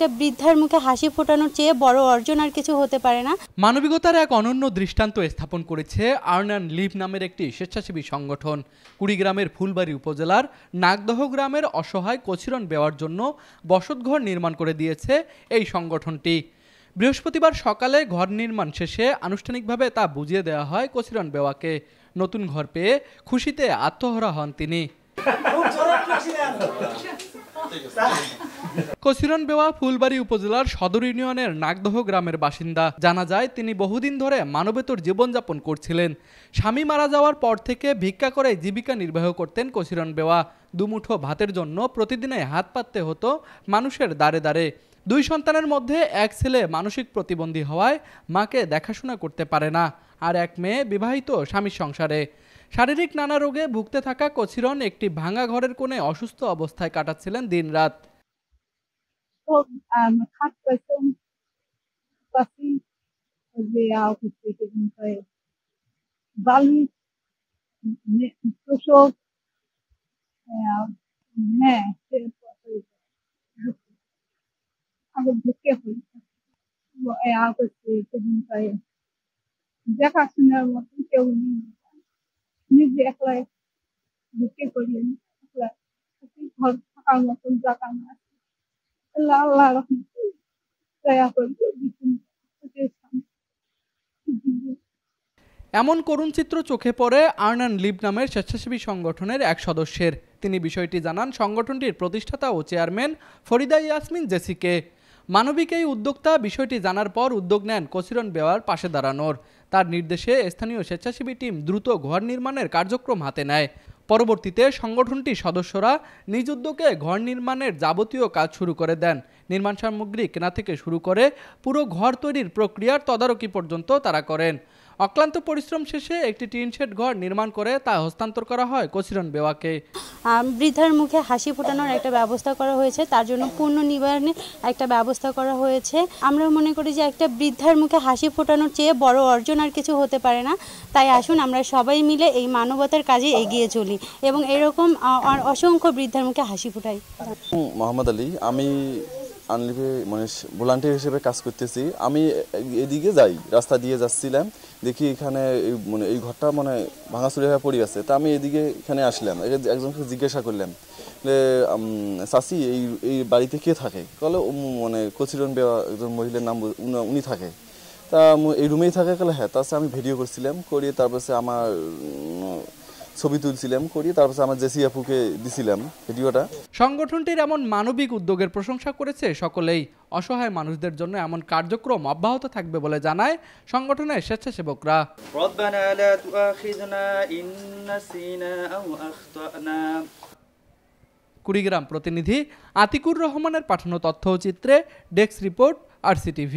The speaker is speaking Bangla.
একটা বৃদ্ধার মুখে হাসি ফোটানোর চেয়ে বড় অর্জন আর কিছু হতে পারে না। মানবিকতার এক অনন্য দৃষ্টান্ত স্থাপন করেছে আর্ন অ্যান্ড লিভ নামের একটি স্বেচ্ছাসেবী সংগঠন। কুড়িগ্রামের ফুলবাড়ী উপজেলার নাগদহ গ্রামের অসহায় কচিরন বেওয়ার জন্য বসতঘর নির্মাণ করে দিয়েছে এই সংগঠনটি। বৃহস্পতিবার সকালে ঘর নির্মাণ শেষে আনুষ্ঠানিকভাবে তা বুঝিয়ে দেওয়া হয় কচিরন বেওয়াকে। নতুন ঘর পেয়ে খুশিতে আত্মহারা হন তিনি। কচিরন বেওয়া ফুলবাড়ী উপজেলার সদর ইউনিয়নের নাগদহ গ্রামের বাসিন্দা। জানা যায় তিনি বহুদিন ধরে মানবেতর জীবনযাপন করছিলেন। স্বামী মারা যাওয়ার পর থেকে ভিক্ষা করে জীবিকা নির্বাহ করতেন কচিরন বেওয়া। দুমুঠো ভাতের জন্য প্রতিদিনে হাত পাততে হতো মানুষের দ্বারে দ্বারে। 2 সন্তানের মধ্যে এক ছেলে মানসিক প্রতিবন্ধী হওয়ায় মাকে দেখাশোনা করতে পারে না, আর এক মেয়ে বিবাহিত স্বামীর সংসারে। শারীরিক নানা রোগে ভুগতে থাকা কচিরন একটি ভাঙা ঘরের কোণে অসুস্থ অবস্থায় কাটাচ্ছিলেন দিনরাত। দেখাশোনার মতন কেউ নেই, নিজে একলাই ঢুকে করি, ঘর থাকার মতন জায়গা না। আল্লাহ দয়া করে এমন করুণ চিত্র চোখে পড়ে আর্ন অ্যান্ড লিভ নামের স্বেচ্ছাসেবী সংগঠনের এক সদস্যের। তিনি বিষয়টি জানান সংগঠনটির প্রতিষ্ঠাতা ও চেয়ারম্যান ফরিদা ইয়াসমিন জেসিকে। মানবিক এই উদ্যোক্তা বিষয়টি জানার পর উদ্যোগ নেন কচিরন বেওয়ার পাশে দাঁড়ানোর। তার নির্দেশে স্থানীয় স্বেচ্ছাসেবী টিম দ্রুত ঘর নির্মাণের কার্যক্রম হাতে নেয়। পরবর্তীতে সংগঠনটির সদস্যরা নিজ উদ্যোগে ঘর নির্মাণের যাবতীয় কাজ শুরু করে দেন। নির্মাণ সামগ্রী কেনা থেকে শুরু করে পুরো ঘর তৈরির প্রক্রিয়ার তদারকি পর্যন্ত তারা করেন। অক্লান্ত পরিশ্রম শেষে একটি টিন শেড ঘর নির্মাণ করে তা হস্তান্তর করা হয় কচিরন বেওয়াকে। বৃদ্ধার মুখে হাসি ফোটানোর একটা ব্যবস্থা করা হয়েছে, তার জন্য পূর্ণ নিবারণের একটা ব্যবস্থা করা হয়েছে। আমরা মনে করি যে একটা বৃদ্ধার মুখে হাসি ফোটানোর চেয়ে বড় অর্জন আর কিছু হতে পারে না। তাই আসুন আমরা সবাই মিলে এই মানবতার কাজে এগিয়ে চলি এবং এরকম অসংখ্য বৃদ্ধার মুখে হাসি ফোটাই। মোহাম্মদ আলী, আমি আনলিভে মানে ভলান্টিয়ার হিসেবে কাজ করতেছি। আমি এদিকে যাই, রাস্তা দিয়ে যাচ্ছিলাম, দেখি এখানে মানে এই ঘরটা মানে ভাঙাচুরি হয়ে পড়ে আছে। তা আমি এদিকে এখানে আসলাম, একজনকে জিজ্ঞাসা করলাম যে চাচি এই বাড়িতে কে থাকে? বলে মানে কচিরন বেওয়া একজন মহিলার নাম, উনি থাকে। তা এই রুমেই থাকে? বলে হ্যাঁ। তাছাড়া আমি ভিডিও করছিলাম, করিয়ে তারপরে আমার ছবি তুলছিলাম, করি তারপর আমার জেসি আপুকে দিছিলাম ভিডিওটা। সংগঠনটির এমন মানবিক উদ্যোগের প্রশংসা করেছে সকলেই। অসহায় মানুষদের জন্য এমন কার্যক্রম অব্যাহত থাকবে বলে জানায় সংগঠনের স্বেচ্ছাসেবকরা। কুড়িগ্রাম প্রতিনিধি আতিকুর রহমানের পাঠানো তথ্যচিত্রে ডেস্ক রিপোর্ট, RCTV।